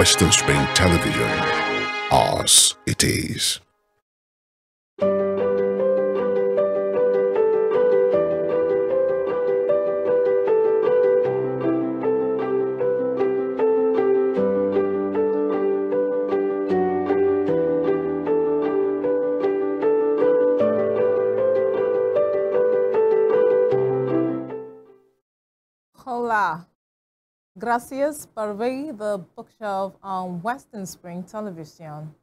Western Spring Television. Ours it is. Hola. Gracias por ver the bookshelf on Western Spring Television.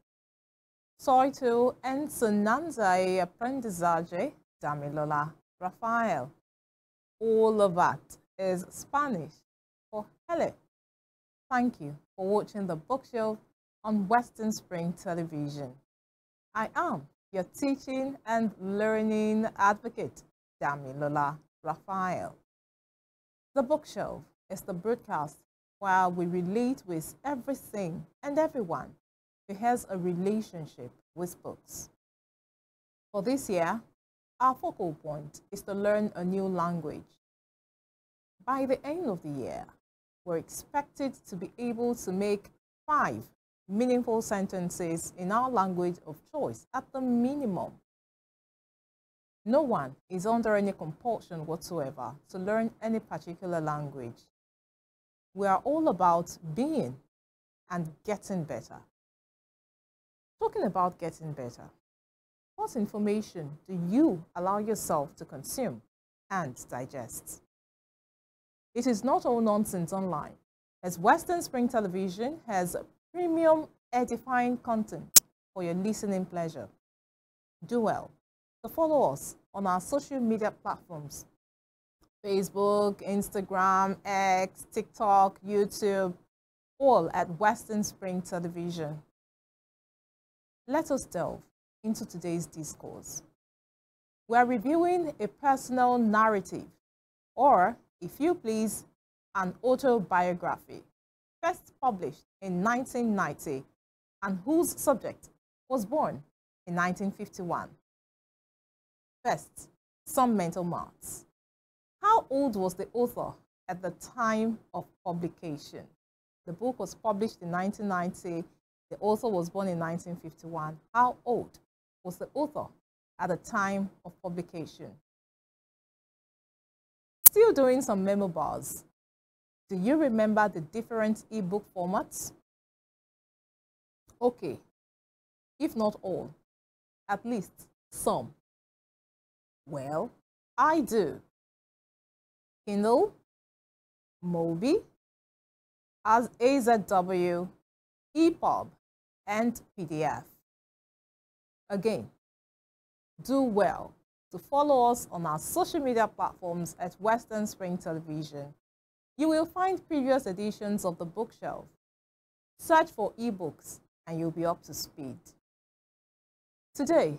Soy tu enseñanza y aprendizaje, DAMILOLA RAPHAEL. All of that is Spanish for hello. Thank you for watching the bookshelf on Western Spring Television. I am your teaching and learning advocate, DAMILOLA RAPHAEL. The bookshelf is the broadcast where we relate with everything and everyone who has a relationship with books. For this year, our focal point is to learn a new language. By the end of the year, we're expected to be able to make 5 meaningful sentences in our language of choice at the minimum. No one is under any compulsion whatsoever to learn any particular language. We are all about being and getting better. Talking about getting better, what information do you allow yourself to consume and digest? It is not all nonsense online, as Western Spring Television has premium edifying content for your listening pleasure. Do well to follow us on our social media platforms: Facebook, Instagram, X, TikTok, YouTube, all at Western Spring Television. Let us delve into today's discourse. We are reviewing a personal narrative, or, if you please, an autobiography, first published in 1990 and whose subject was born in 1951. First, some mental maths. How old was the author at the time of publication? The book was published in 1990. The author was born in 1951. How old was the author at the time of publication? Still doing some memo bars. Do you remember the different ebook formats? Okay, if not all, at least some. Well, I do. Kindle, Mobi, as AZW, EPUB, and PDF. Again, do well to follow us on our social media platforms at Western Spring Television. You will find previous editions of the bookshelf. Search for ebooks and you'll be up to speed. Today,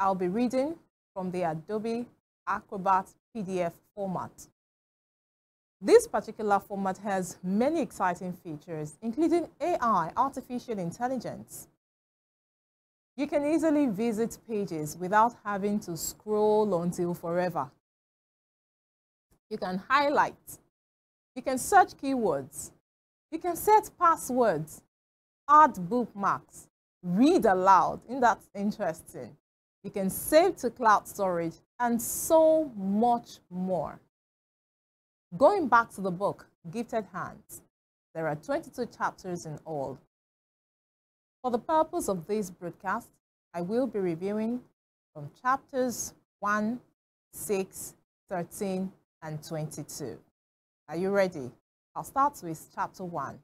I'll be reading from the Adobe Acrobat PDF format. This particular format has many exciting features, including AI, artificial intelligence. You can easily visit pages without having to scroll until forever. You can highlight. You can search keywords. You can set passwords, add bookmarks, read aloud, and that's interesting. You can save to cloud storage, and so much more. Going back to the book, Gifted Hands, there are 22 chapters in all. For the purpose of this broadcast, I will be reviewing from chapters 1, 6, 13, and 22. Are you ready? I'll start with chapter 1.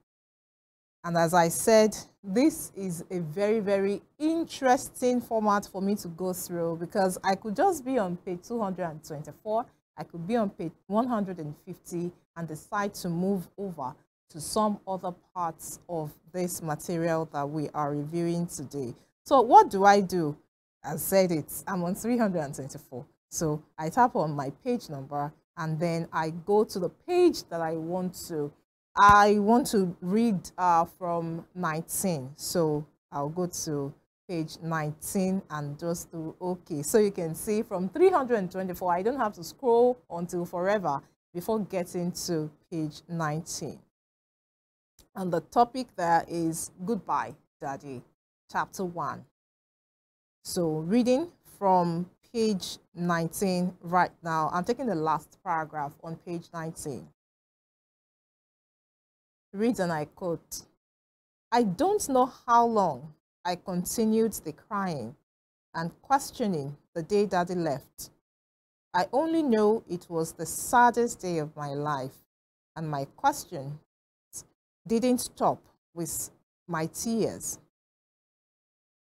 And as I said, this is a very, very interesting format for me to go through, because I could just be on page 224, I could be on page 150 and decide to move over to some other parts of this material that we are reviewing today. So what do? I said I'm on 324. So I tap on my page number and then I go to the page that I want to read from 19. So I'll go to page 19 and just do OK. So you can see from 324, I don't have to scroll until forever before getting to page 19. And the topic there is Goodbye, Daddy, chapter 1. So reading from page 19 right now. I'm taking the last paragraph on page 19. Reads, and I quote, "I don't know how long I continued the crying and questioning the day Daddy left. I only know it was the saddest day of my life, and my question didn't stop with my tears.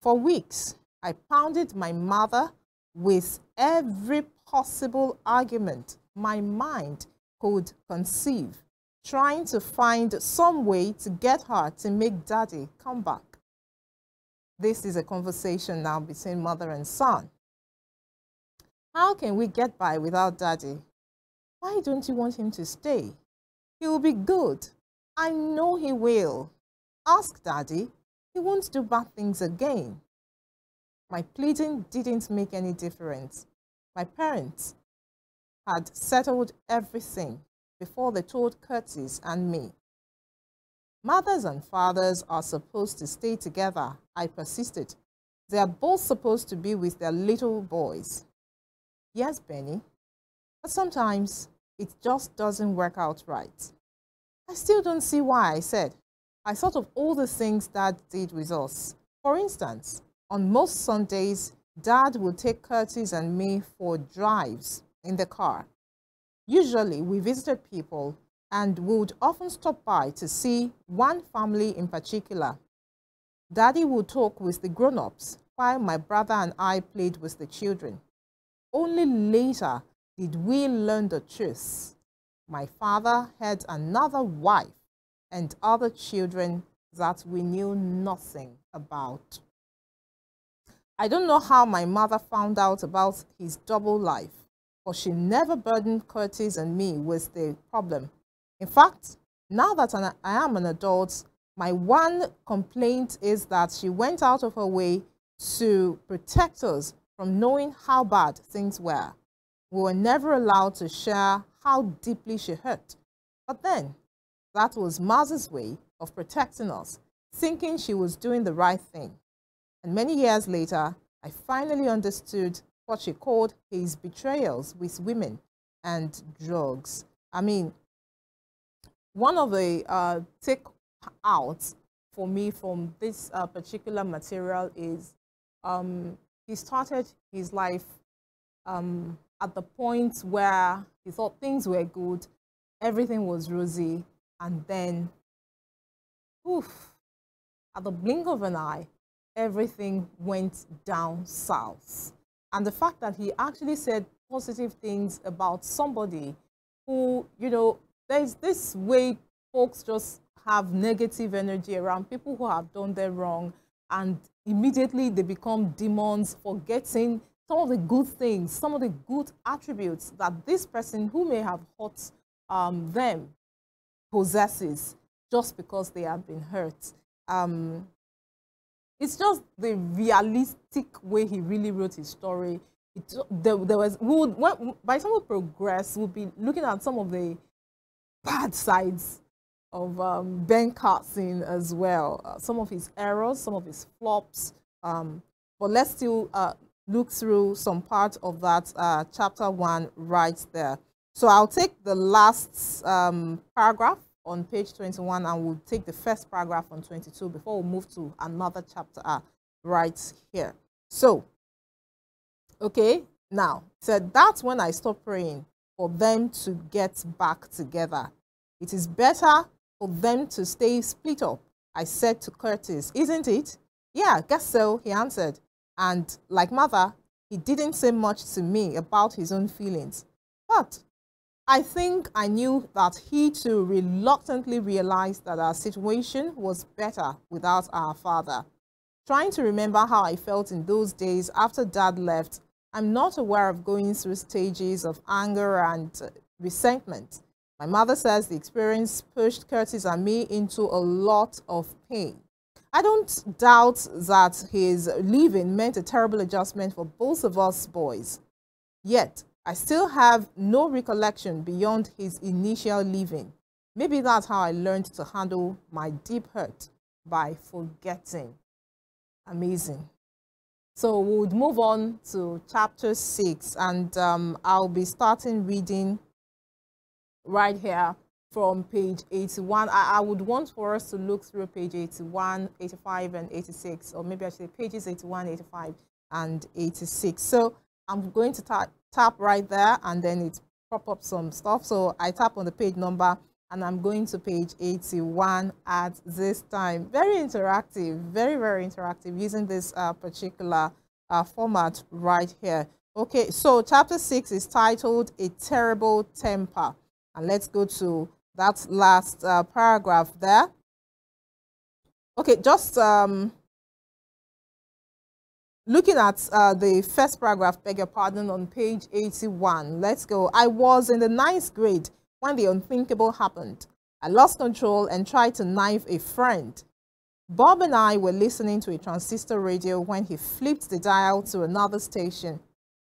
For weeks, I pounded my mother with every possible argument my mind could conceive, trying to find some way to get her to make Daddy come back." This is a conversation now between mother and son. "How can we get by without Daddy? Why don't you want him to stay? He'll be good. I know he will. Ask Daddy. He won't do bad things again." My pleading didn't make any difference. My parents had settled everything before they told Curtis and me. "Mothers and fathers are supposed to stay together," I persisted. "They are both supposed to be with their little boys." "Yes, Benny, but sometimes it just doesn't work out right." "I still don't see why," I said. "I thought of all the things Dad did with us. For instance, on most Sundays, Dad would take Curtis and me for drives in the car. Usually, we visited people and would often stop by to see one family in particular. Daddy would talk with the grown-ups while my brother and I played with the children. Only later did we learn the truth. My father had another wife and other children that we knew nothing about. I don't know how my mother found out about his double life, for she never burdened Curtis and me with the problem. In fact, now that I am an adult, my one complaint is that she went out of her way to protect us from knowing how bad things were. We were never allowed to share how deeply she hurt. But then, that was Maz's way of protecting us, thinking she was doing the right thing. And many years later, I finally understood what she called his betrayals with women and drugs. I mean, one of the take-outs for me from this particular material is he started his life at the point where he thought things were good, everything was rosy, and then, poof, at the blink of an eye, everything went down south. And the fact that he actually said positive things about somebody who, you know, there's this way folks just have negative energy around people who have done them wrong, and immediately they become demons, forgetting some of the good things, some of the good attributes that this person who may have hurt them possesses just because they have been hurt. It's just the realistic way he really wrote his story. There was, by the time we progress, we'll be looking at some of the bad sides of Ben Carson as well. Some of his errors, some of his flops. But let's still look through some part of that chapter 1 right there. So I'll take the last paragraph on page 21, and we'll take the first paragraph on 22 before we move to another chapter right here. So, okay, now, so that's when I stopped praying for them to get back together. It is better for them to stay split up, I said to Curtis, isn't it? Yeah, I guess so, he answered. And like mother, he didn't say much to me about his own feelings. But I think I knew that he too reluctantly realized that our situation was better without our father. Trying to remember how I felt in those days after Dad left, I'm not aware of going through stages of anger and resentment. My mother says the experience pushed Curtis and me into a lot of pain. I don't doubt that his leaving meant a terrible adjustment for both of us boys. Yet, I still have no recollection beyond his initial leaving. Maybe that's how I learned to handle my deep hurt, by forgetting. Amazing. So we would move on to chapter 6, and I'll be starting reading right here from page 81. I would want for us to look through page 81, 85, and 86, or maybe I should say pages 81, 85, and 86. So I'm going to tap right there, and then it pop up some stuff. So I tap on the page number, and I'm going to page 81 at this time. Very interactive, very, very interactive, using this particular format right here. Okay, so chapter 6 is titled A Terrible Temper. And let's go to that last paragraph there. Okay, just looking at the first paragraph, beg your pardon, on page 81. Let's go. I was in the 9th grade when the unthinkable happened. I lost control and tried to knife a friend. Bob and I were listening to a transistor radio when he flipped the dial to another station.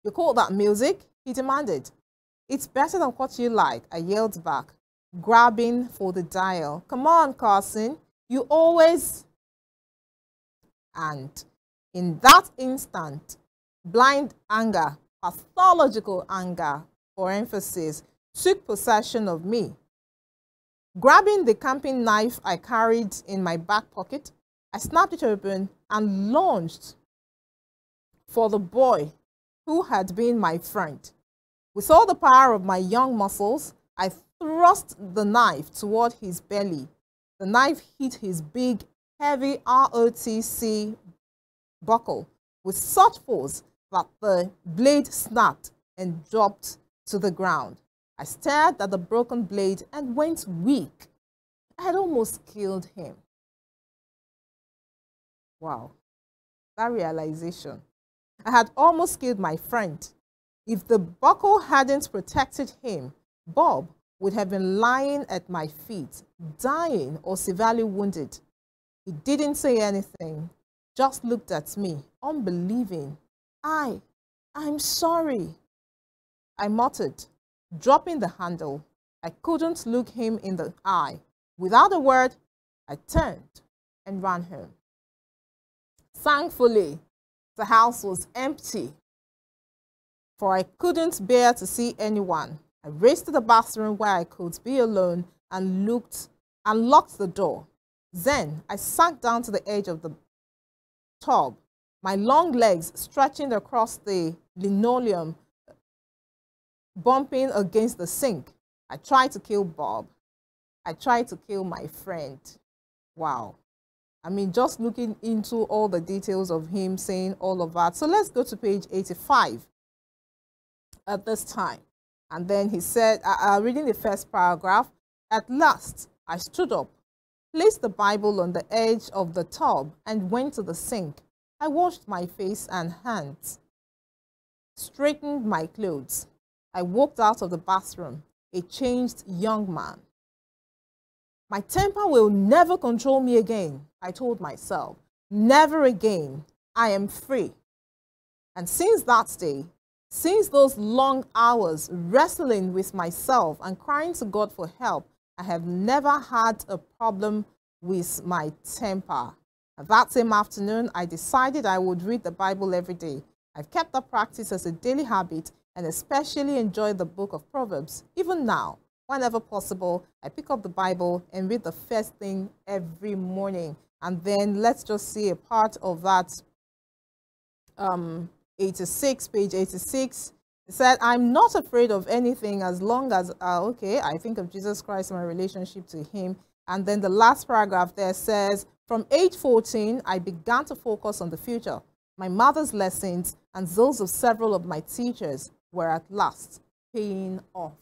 You call that music? He demanded. It's better than what you like, I yelled back, grabbing for the dial. Come on, Carson, you always... And in that instant, blind anger, pathological anger, for emphasis, took possession of me. Grabbing the camping knife I carried in my back pocket, I snapped it open and lunged for the boy who had been my friend. With all the power of my young muscles, I thrust the knife toward his belly. The knife hit his big, heavy ROTC buckle with such force that the blade snapped and dropped to the ground. I stared at the broken blade and went weak. I had almost killed him. Wow, that realization. I had almost killed my friend. If the buckle hadn't protected him, Bob would have been lying at my feet, dying or severely wounded. He didn't say anything, just looked at me, unbelieving. I'm sorry, I muttered, dropping the handle. I couldn't look him in the eye. Without a word, I turned and ran home. Thankfully, the house was empty, for I couldn't bear to see anyone. I raced to the bathroom where I could be alone and locked the door. Then I sank down to the edge of the tub, my long legs stretching across the linoleum, bumping against the sink. I tried to kill Bob. I tried to kill my friend. Wow. I mean, just looking into all the details of him saying all of that. So let's go to page 85 at this time. And then he said, reading the first paragraph, at last I stood up, placed the Bible on the edge of the tub, and went to the sink. I washed my face and hands, straightened my clothes. I walked out of the bathroom, a changed young man. My temper will never control me again, I told myself. Never again. I am free. And since that day, since those long hours wrestling with myself and crying to God for help, I have never had a problem with my temper. That same afternoon, I decided I would read the Bible every day. I've kept that practice as a daily habit and especially enjoy the book of Proverbs. Even now, whenever possible, I pick up the Bible and read the first thing every morning. And then let's just see a part of that 86, page 86. It said, I'm not afraid of anything as long as, okay, I think of Jesus Christ and my relationship to him. And then the last paragraph there says, from age 14, I began to focus on the future. My mother's lessons and those of several of my teachers were at last paying off.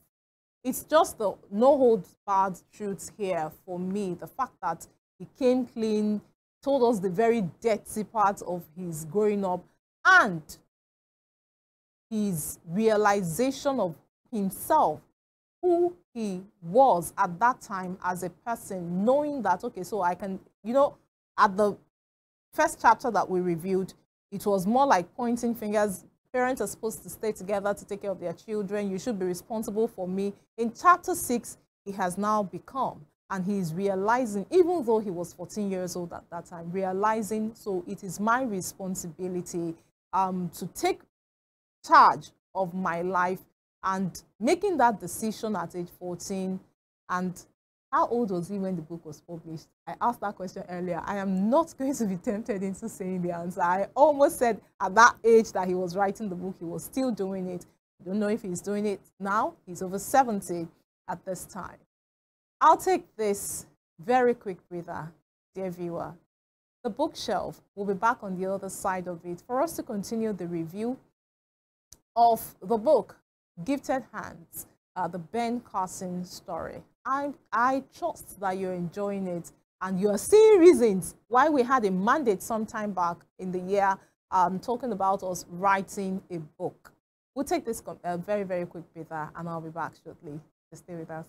It's just the no-holds-barred truth here for me. The fact that he came clean, told us the very dirty part of his growing up, and his realization of himself, who he was at that time as a person, knowing that, okay, so I can, you know, at the first chapter that we reviewed, it was more like pointing fingers. Parents are supposed to stay together to take care of their children. You should be responsible for me. In chapter 6, he has now become. And he's realizing, even though he was 14 years old at that time, realizing, so it is my responsibility to take charge of my life, and making that decision at age 14. And how old was he when the book was published? I asked that question earlier. I am not going to be tempted into saying the answer. I almost said at that age that he was writing the book, he was still doing it. I don't know if he's doing it now. He's over 70 at this time. I'll take this very quick breather, dear viewer. The bookshelf will be back on the other side of it for us to continue the review of the book, Gifted Hands, the Ben Carson story. I trust that you're enjoying it and you're seeing reasons why we had a mandate some time back in the year talking about us writing a book. We'll take this very, very quick breather and I'll be back shortly. Just stay with us.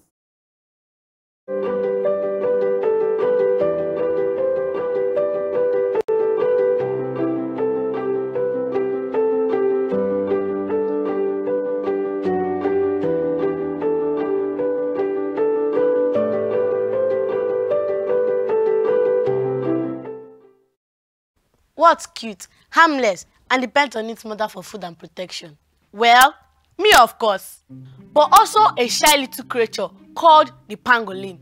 What's cute, harmless, and depends on its mother for food and protection? Well, me of course, but also a shy little creature called the pangolin.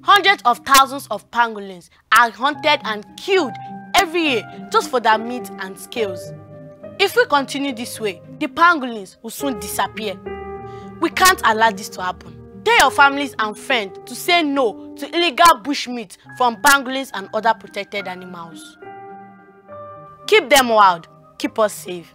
Hundreds of thousands of pangolins are hunted and killed every year just for their meat and scales. If we continue this way, the pangolins will soon disappear. We can't allow this to happen. Tell your families and friends to say no to illegal bushmeat from pangolins and other protected animals. Keep them wild, keep us safe.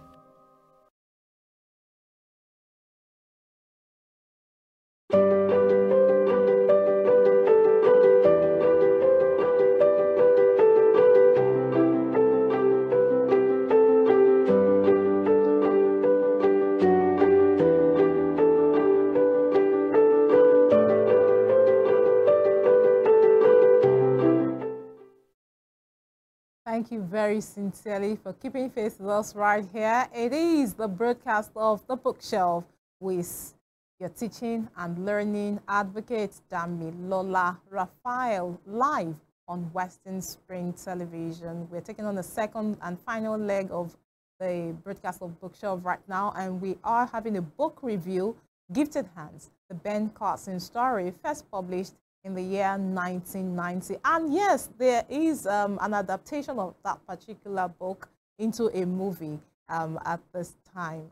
Thank you very sincerely for keeping faith with us right here. It is the broadcast of The Bookshelf with your teaching and learning advocate, Damilola Raphael, live on Western Spring Television. We're taking on the second and final leg of the broadcast of Bookshelf right now, and we are having a book review, Gifted Hands, the Ben Carson story, first published in the year 1990. And yes, there is an adaptation of that particular book into a movie at this time.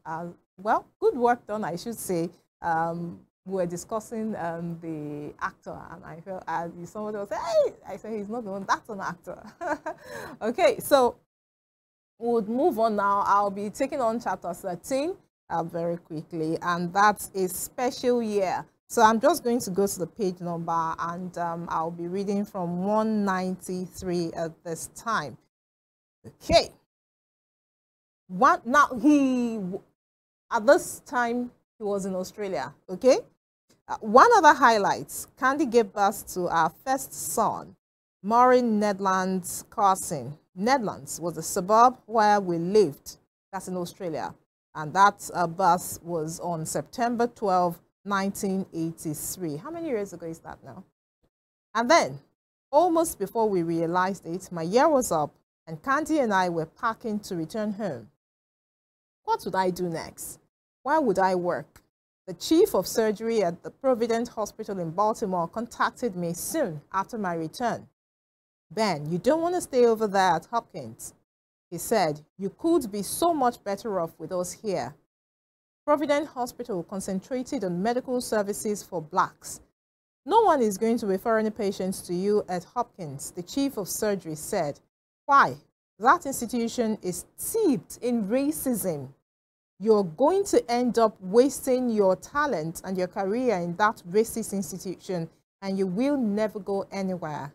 Well, good work done, I should say. We were discussing the actor, and I felt somebody was saying, hey, I said he's not the one, that's an actor. Okay, so we'll move on now. I'll be taking on chapter 13 very quickly, and that's a special year. So I'm just going to go to the page number, and I'll be reading from 193 at this time. Okay. At this time, he was in Australia, okay? One other highlight, Candy gave birth to our first son, Maureen Nedlands Carson. Nedlands was a suburb where we lived. That's in Australia. And that birth was on September 12, 1983. How many years ago is that now? And then, almost before we realized it, my year was up and Candy and I were packing to return home. What would I do next? Where would I work? The chief of surgery at the Providence Hospital in Baltimore contacted me soon after my return. Ben, you don't want to stay over there at Hopkins. He said, you could be so much better off with us here. Providence Hospital concentrated on medical services for blacks. No one is going to refer any patients to you at Hopkins, the chief of surgery said. Why? That institution is steeped in racism. You're going to end up wasting your talent and your career in that racist institution, and you will never go anywhere.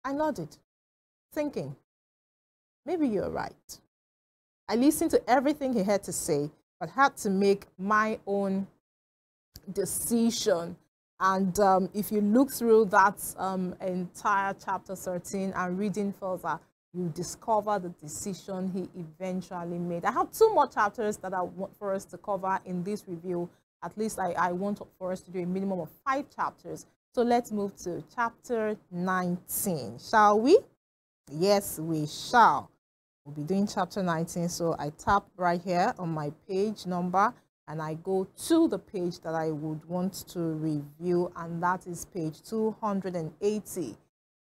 I nodded, thinking, maybe you're right. I listened to everything he had to say, but had to make my own decision. And if you look through that entire chapter 13 and reading further, you discover the decision he eventually made. I have 2 more chapters that I want for us to cover in this review. At least I want for us to do a minimum of 5 chapters. So let's move to chapter 19, shall we? Yes, we shall. We'll be doing chapter 19. So I tap right here on my page number and I go to the page that I would want to review, and that is page 280.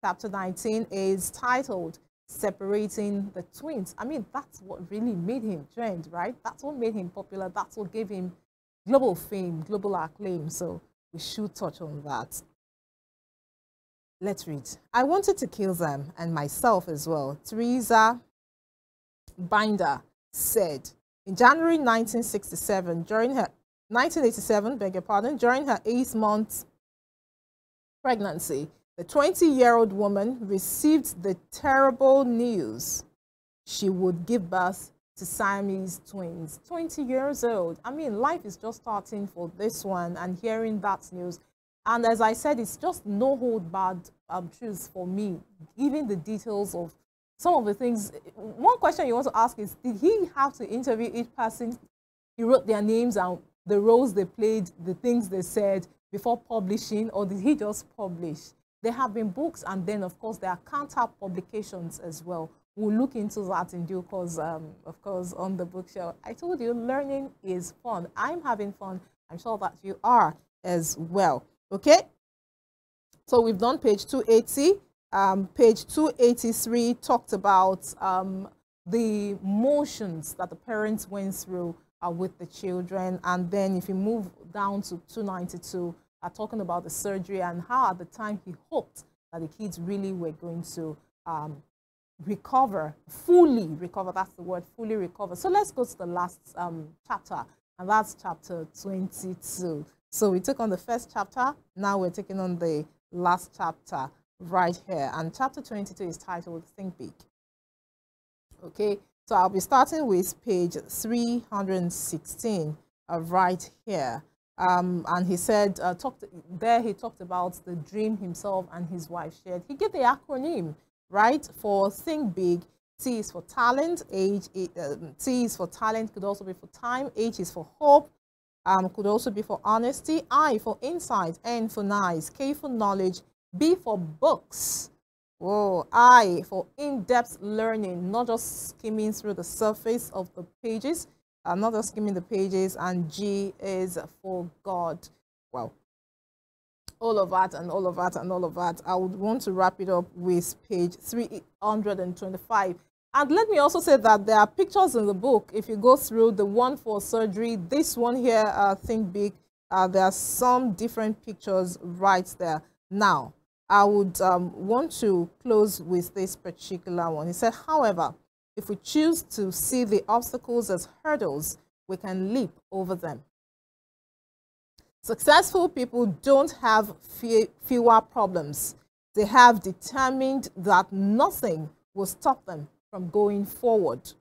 Chapter 19 is titled Separating the Twins. I mean, that's what really made him trend, right? That's what made him popular. That's what gave him global fame, global acclaim. So we should touch on that. Let's read. I wanted to kill them and myself as well. Teresa Binder said in January 1967, during her 1987, beg your pardon, during her 8th-month pregnancy, the 20-year-old woman received the terrible news she would give birth to Siamese twins. 20 years old. I mean, life is just starting for this one, and hearing that news. And as I said, it's just no hold barred truth for me, giving the details of some of the things. One question you want to ask is, did he have to interview each person? He wrote their names and the roles they played, the things they said before publishing, or did he just publish? There have been books, and then, of course, there are counter publications as well. We'll look into that in due course, of course, on the bookshelf. I told you, learning is fun. I'm having fun. I'm sure that you are as well. Okay? So we've done page 280. Page 283 talked about the motions that the parents went through with the children. And then if you move down to 292, talking about the surgery and how at the time he hoped that the kids really were going to recover, fully recover. That's the word, fully recover. So let's go to the last chapter, and that's chapter 22. So we took on the first chapter. Now we're taking on the last chapter right here. And chapter 22 is titled Think Big. Okay, so I'll be starting with page 316 right here. And he said, he talked about the dream himself and his wife shared. He gave the acronym, right, for Think Big. T is for talent, T is for talent, could also be for time, H is for hope, could also be for honesty, I for insight, N for nice, K for knowledge, B for books, I for in-depth learning, not just skimming through the surface of the pages, not just skimming the pages, and G is for God. Wow. All of that and all of that and all of that. I would want to wrap it up with page 325. And let me also say that there are pictures in the book. If you go through the one for surgery, this one here, Think Big, there are some different pictures right there. Now, I would want to close with this particular one. He said, however, if we choose to see the obstacles as hurdles, we can leap over them. Successful people don't have fewer problems. They have determined that nothing will stop them from going forward.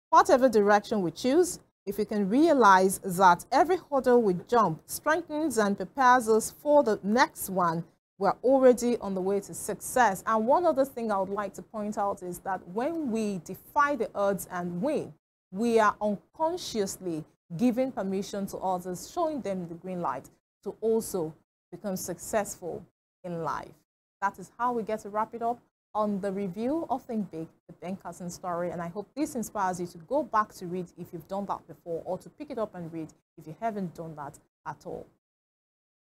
Whatever direction we choose, if we can realize that every hurdle we jump strengthens and prepares us for the next one, we're already on the way to success. And one other thing I would like to point out is that when we defy the odds and win, we are unconsciously giving permission to others, showing them the green light to also become successful in life. That is how we get to wrap it up on the review of Think Big, the Ben Carson story. And I hope this inspires you to go back to read if you've done that before, or to pick it up and read if you haven't done that at all.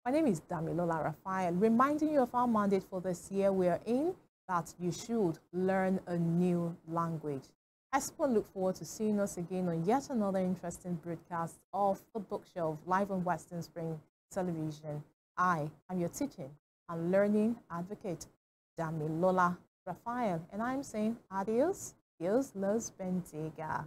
My name is DAMILOLA RAPHAEL, reminding you of our mandate for this year we are in, that you should learn a new language. I still look forward to seeing us again on yet another interesting broadcast of The Bookshelf, live on Western Spring Television. I am your teaching and learning advocate, DAMILOLA RAPHAEL, and I'm saying adios, Dios los bendiga.